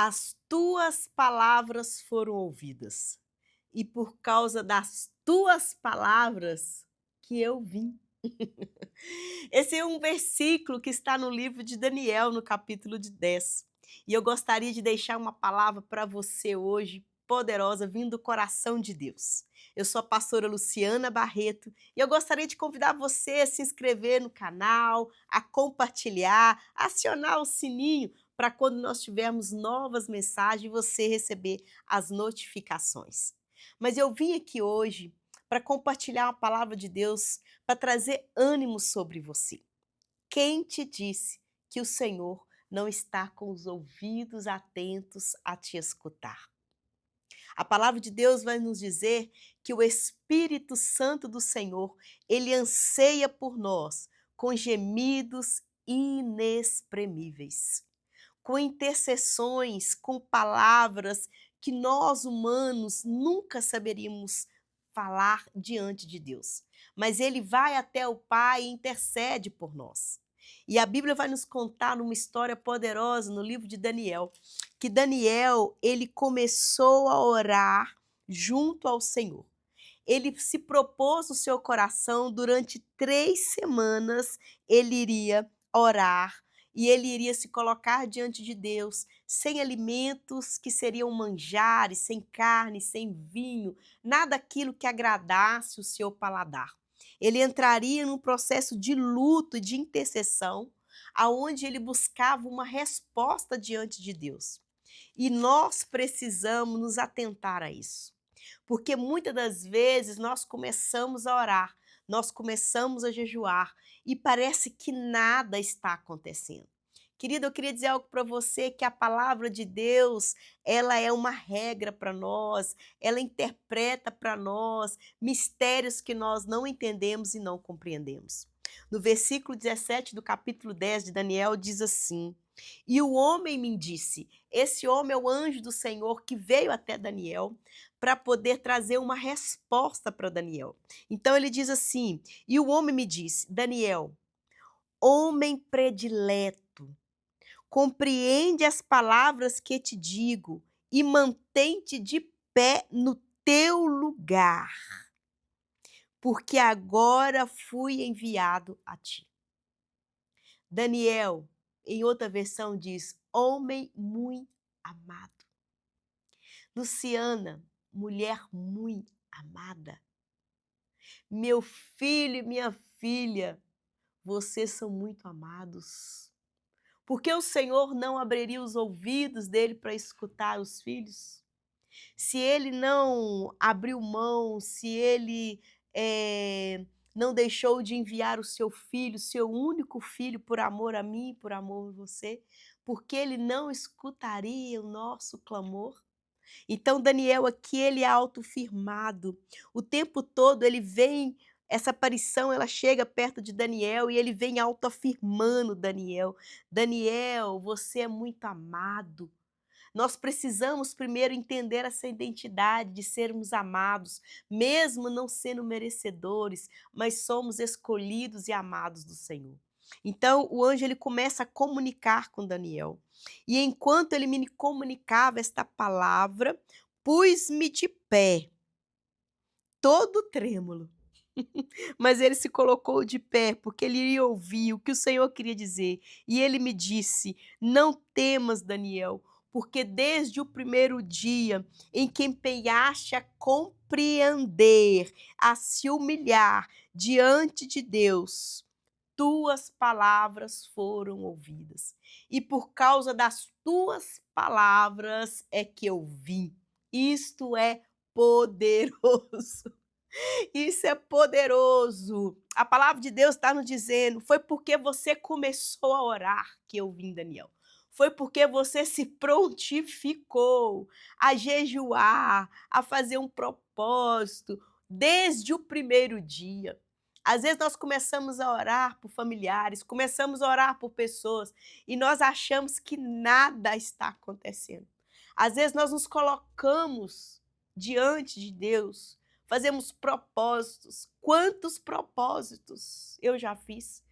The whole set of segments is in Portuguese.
As tuas palavras foram ouvidas, e por causa das tuas palavras que eu vim. Esse é um versículo que está no livro de Daniel, no capítulo de 10. E eu gostaria de deixar uma palavra para você hoje, poderosa, vindo do coração de Deus. Eu sou a pastora Luciana Barreto e eu gostaria de convidar você a se inscrever no canal, a compartilhar, a acionar o sininho para quando nós tivermos novas mensagens você receber as notificações. Mas eu vim aqui hoje para compartilhar a palavra de Deus, para trazer ânimo sobre você. Quem te disse que o Senhor não está com os ouvidos atentos a te escutar? A palavra de Deus vai nos dizer que o Espírito Santo do Senhor, ele anseia por nós com gemidos inexprimíveis, com intercessões, com palavras que nós humanos nunca saberíamos falar diante de Deus. Mas ele vai até o Pai e intercede por nós. E a Bíblia vai nos contar numa história poderosa no livro de Daniel, que Daniel, ele começou a orar junto ao Senhor. Ele se propôs no seu coração durante 3 semanas, ele iria orar e ele iria se colocar diante de Deus, sem alimentos que seriam manjares, sem carne, sem vinho, nada aquilo que agradasse o seu paladar. Ele entraria num processo de luto e de intercessão, aonde ele buscava uma resposta diante de Deus. E nós precisamos nos atentar a isso. Porque muitas das vezes nós começamos a orar, nós começamos a jejuar e parece que nada está acontecendo. Querida, eu queria dizer algo para você, que a palavra de Deus, ela é uma regra para nós, ela interpreta para nós mistérios que nós não entendemos e não compreendemos. No versículo 17 do capítulo 10 de Daniel diz assim: "E o homem me disse", esse homem é o anjo do Senhor que veio até Daniel para poder trazer uma resposta para Daniel. Então ele diz assim: "E o homem me disse: Daniel, homem predileto, compreende as palavras que te digo e mantém-te de pé no teu lugar, porque agora fui enviado a ti." Daniel, em outra versão, diz: homem muito amado. Luciana, mulher muito amada. Meu filho e minha filha, vocês são muito amados. Porque o Senhor não abriria os ouvidos dele para escutar os filhos? Se ele não abriu mão, se ele não deixou de enviar o seu filho, seu único filho, por amor a mim, por amor a você, porque ele não escutaria o nosso clamor? Então Daniel aqui, ele é autofirmado. O tempo todo ele vem, essa aparição ela chega perto de Daniel e ele vem autoafirmando Daniel: "Daniel, você é muito amado." Nós precisamos primeiro entender essa identidade de sermos amados, mesmo não sendo merecedores, mas somos escolhidos e amados do Senhor. Então o anjo ele começa a comunicar com Daniel. E enquanto ele me comunicava esta palavra, pus-me de pé, todo trêmulo. Mas ele se colocou de pé, porque ele iria ouvir o que o Senhor queria dizer. E ele me disse: "Não temas, Daniel, porque desde o primeiro dia em que empenhaste a compreender, a se humilhar diante de Deus, tuas palavras foram ouvidas. E por causa das tuas palavras é que eu vim." Isto é poderoso. Isso é poderoso. A palavra de Deus está nos dizendo: foi porque você começou a orar que eu vim, Daniel. Foi porque você se prontificou a jejuar, a fazer um propósito desde o primeiro dia. Às vezes nós começamos a orar por familiares, começamos a orar por pessoas e nós achamos que nada está acontecendo. Às vezes nós nos colocamos diante de Deus, fazemos propósitos. Quantos propósitos eu já fiz?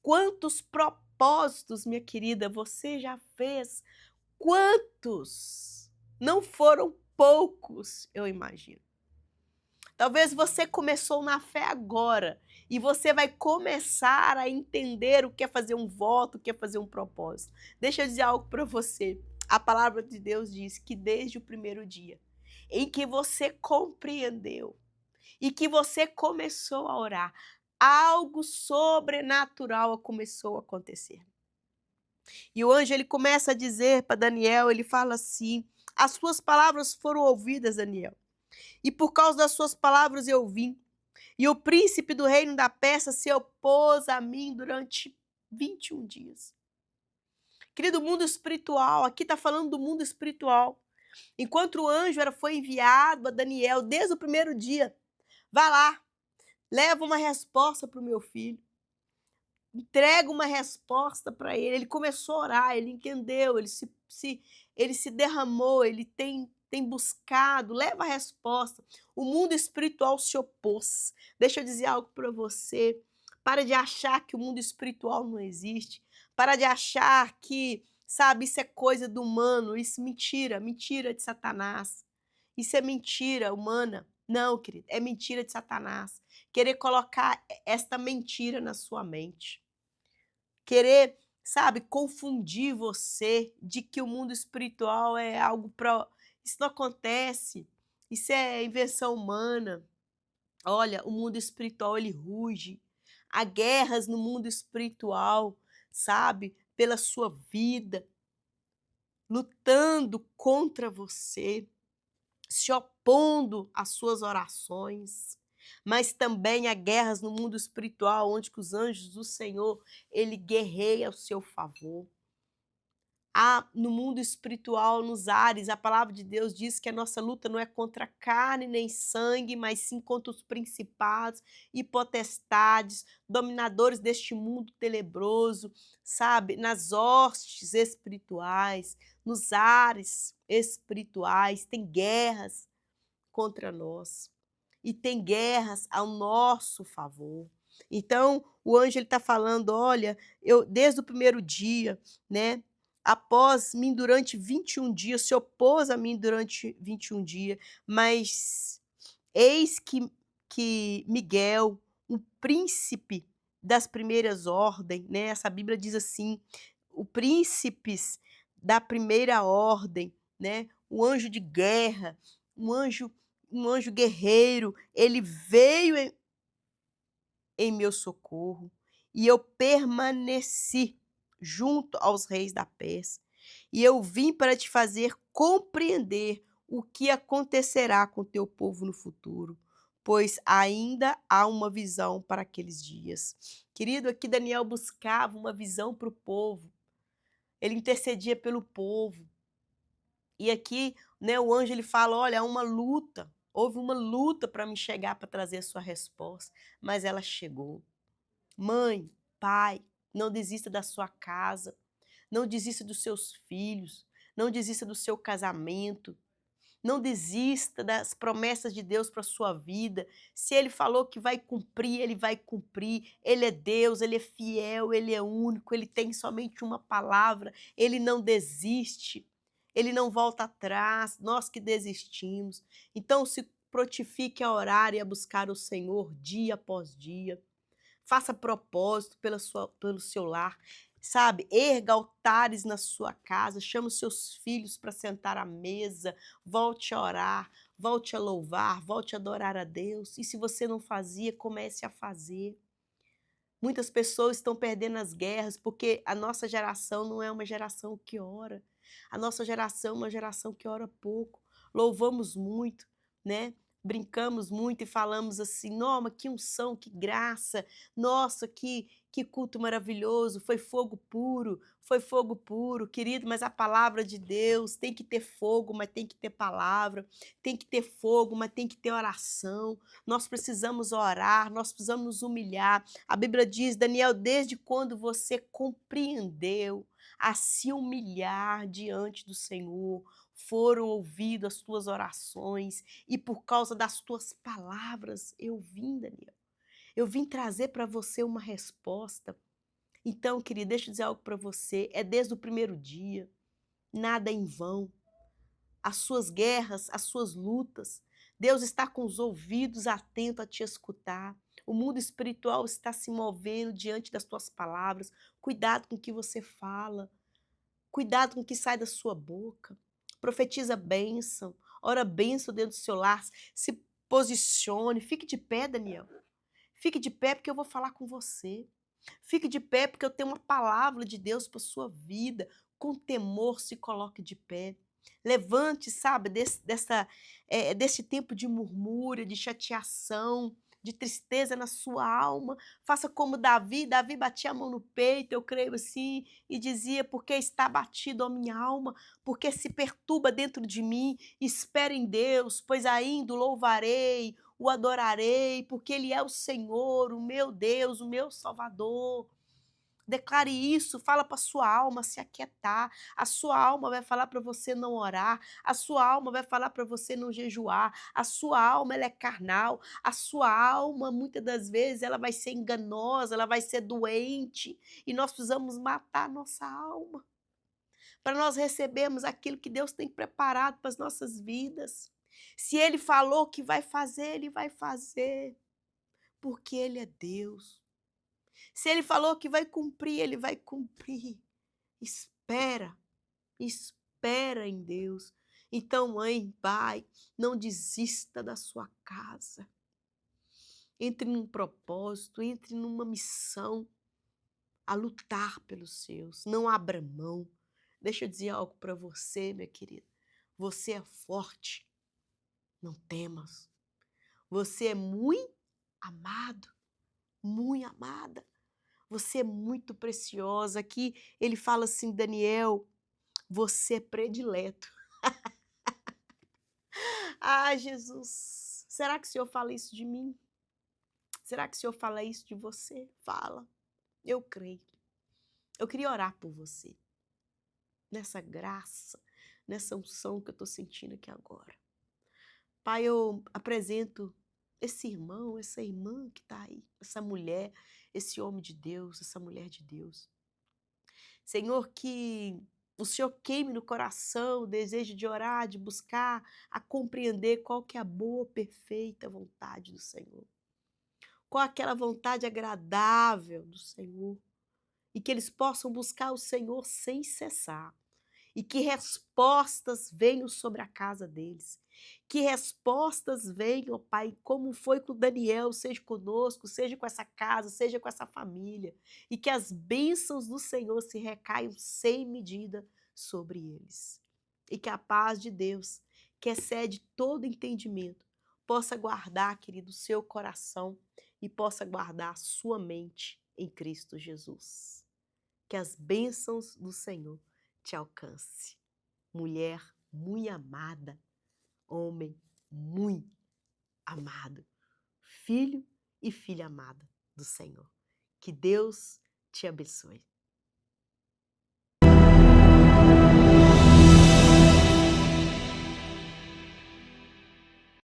Quantos propósitos, minha querida, você já fez? Quantos? Não foram poucos, eu imagino. Talvez você começou na fé agora e você vai começar a entender o que é fazer um voto, o que é fazer um propósito. Deixa eu dizer algo para você. A palavra de Deus diz que desde o primeiro dia em que você compreendeu e que você começou a orar, algo sobrenatural começou a acontecer. E o anjo ele começa a dizer para Daniel, ele fala assim: as suas palavras foram ouvidas, Daniel, e por causa das suas palavras eu vim. E o príncipe do reino da Pérsia se opôs a mim durante 21 dias. Querido, mundo espiritual, aqui está falando do mundo espiritual. Enquanto o anjo foi enviado a Daniel desde o primeiro dia, vá lá, leva uma resposta para o meu filho. Entrega uma resposta para ele. Ele começou a orar, ele entendeu, ele se derramou, ele tem buscado, leva a resposta. O mundo espiritual se opôs. Deixa eu dizer algo para você. Para de achar que o mundo espiritual não existe. Para de achar que, sabe, isso é coisa do humano. Isso é mentira, mentira de Satanás. Isso é mentira humana. Não, querido, é mentira de Satanás. Querer colocar esta mentira na sua mente. Querer, sabe, confundir você de que o mundo espiritual é algo para. Isso não acontece. Isso é invenção humana. Olha, o mundo espiritual ele ruge. Há guerras no mundo espiritual, sabe, pela sua vida, lutando contra você, se opondo às suas orações. Mas também há guerras no mundo espiritual, onde que os anjos do Senhor, ele guerreia ao seu favor. Há no mundo espiritual, nos ares, a palavra de Deus diz que a nossa luta não é contra carne nem sangue, mas sim contra os principados e potestades, dominadores deste mundo tenebroso, sabe? Nas hostes espirituais, nos ares espirituais, tem guerras contra nós e tem guerras ao nosso favor. Então, o anjo ele está falando, olha, eu desde o primeiro dia, né? Após mim durante 21 dias, se opôs a mim durante 21 dias, mas eis que Miguel, um príncipe das primeiras ordens, né? Essa Bíblia diz assim, o príncipes da primeira ordem, né? O anjo de guerra, um anjo um anjo guerreiro, ele veio em meu socorro, e eu permaneci junto aos reis da Pérsia, e eu vim para te fazer compreender o que acontecerá com teu povo no futuro, pois ainda há uma visão para aqueles dias. Querido, aqui Daniel buscava uma visão para o povo, ele intercedia pelo povo. E aqui, né, o anjo ele fala: olha, há uma luta, houve uma luta para me chegar para trazer a sua resposta, mas ela chegou. Mãe, pai, não desista da sua casa, não desista dos seus filhos, não desista do seu casamento, não desista das promessas de Deus para a sua vida. Se Ele falou que vai cumprir, Ele vai cumprir. Ele é Deus, Ele é fiel, Ele é único, Ele tem somente uma palavra, Ele não desiste, Ele não volta atrás, nós que desistimos. Então se prontifique a orar e a buscar o Senhor dia após dia. Faça propósito pelo seu lar, sabe? Erga altares na sua casa, chama os seus filhos para sentar à mesa, volte a orar, volte a louvar, volte a adorar a Deus. E se você não fazia, comece a fazer. Muitas pessoas estão perdendo as guerras porque a nossa geração não é uma geração que ora. A nossa geração é uma geração que ora pouco. Louvamos muito, né? Brincamos muito e falamos assim: "Nossa, que unção, que graça! Nossa, que culto maravilhoso! Foi fogo puro, querido". Mas a palavra de Deus tem que ter fogo, mas tem que ter palavra, tem que ter fogo, mas tem que ter oração. Nós precisamos orar, nós precisamos nos humilhar. A Bíblia diz, Daniel, desde quando você compreendeu a se humilhar diante do Senhor, foram ouvidas as tuas orações e por causa das tuas palavras eu vim, Daniel. Eu vim trazer para você uma resposta. Então, querido, deixa eu dizer algo para você, é desde o primeiro dia. nada em vão. As suas guerras, as suas lutas, Deus está com os ouvidos atentos a te escutar. O mundo espiritual está se movendo diante das tuas palavras. Cuidado com o que você fala. Cuidado com o que sai da sua boca. Profetiza bênção. Ora bênção dentro do seu lar. Se posicione. Fique de pé, Daniel. Fique de pé porque eu vou falar com você. Fique de pé porque eu tenho uma palavra de Deus para sua vida. Com temor, se coloque de pé. Levante, sabe, desse tempo de murmúria, de chateação, de tristeza na sua alma. Faça como Davi. Davi batia a mão no peito, eu creio assim, e dizia: porque está batido a minha alma, porque se perturba dentro de mim. Espere em Deus, pois ainda o louvarei, o adorarei, porque Ele é o Senhor, o meu Deus, o meu Salvador. Declare isso, fala para a sua alma se aquietar. A sua alma vai falar para você não orar. A sua alma vai falar para você não jejuar. A sua alma ela é carnal. A sua alma, muitas das vezes, ela vai ser enganosa, ela vai ser doente. E nós precisamos matar a nossa alma para nós recebermos aquilo que Deus tem preparado para as nossas vidas. Se Ele falou que vai fazer, Ele vai fazer, porque Ele é Deus. Se Ele falou que vai cumprir, Ele vai cumprir. Espera, espera em Deus. Então, mãe, pai, não desista da sua casa. Entre num propósito, entre numa missão a lutar pelos seus. Não abra mão. Deixa eu dizer algo para você, minha querida. Você é forte. Não temas. Você é muito amado, muito amada. Você é muito preciosa. Aqui ele fala assim, Daniel, você é predileto. Ah, Jesus, será que o Senhor fala isso de mim? Será que o Senhor fala isso de você? Fala, eu creio. Eu queria orar por você, nessa graça, nessa unção que eu estou sentindo aqui agora. Pai, eu apresento esse irmão, essa irmã que está aí, essa mulher, esse homem de Deus, essa mulher de Deus. Senhor, que o Senhor queime no coração o desejo de orar, de buscar, a compreender qual que é a boa, perfeita vontade do Senhor. Qual é aquela vontade agradável do Senhor. E que eles possam buscar o Senhor sem cessar. E que respostas venham sobre a casa deles. Que respostas venham, Pai, como foi com Daniel, seja conosco, seja com essa casa, seja com essa família. E que as bênçãos do Senhor se recaiam sem medida sobre eles. E que a paz de Deus, que excede todo entendimento, possa guardar, querido, o seu coração e possa guardar a sua mente em Cristo Jesus. Que as bênçãos do Senhor te alcance. Mulher muito amada, homem muito amado, filho e filha amada do Senhor. Que Deus te abençoe.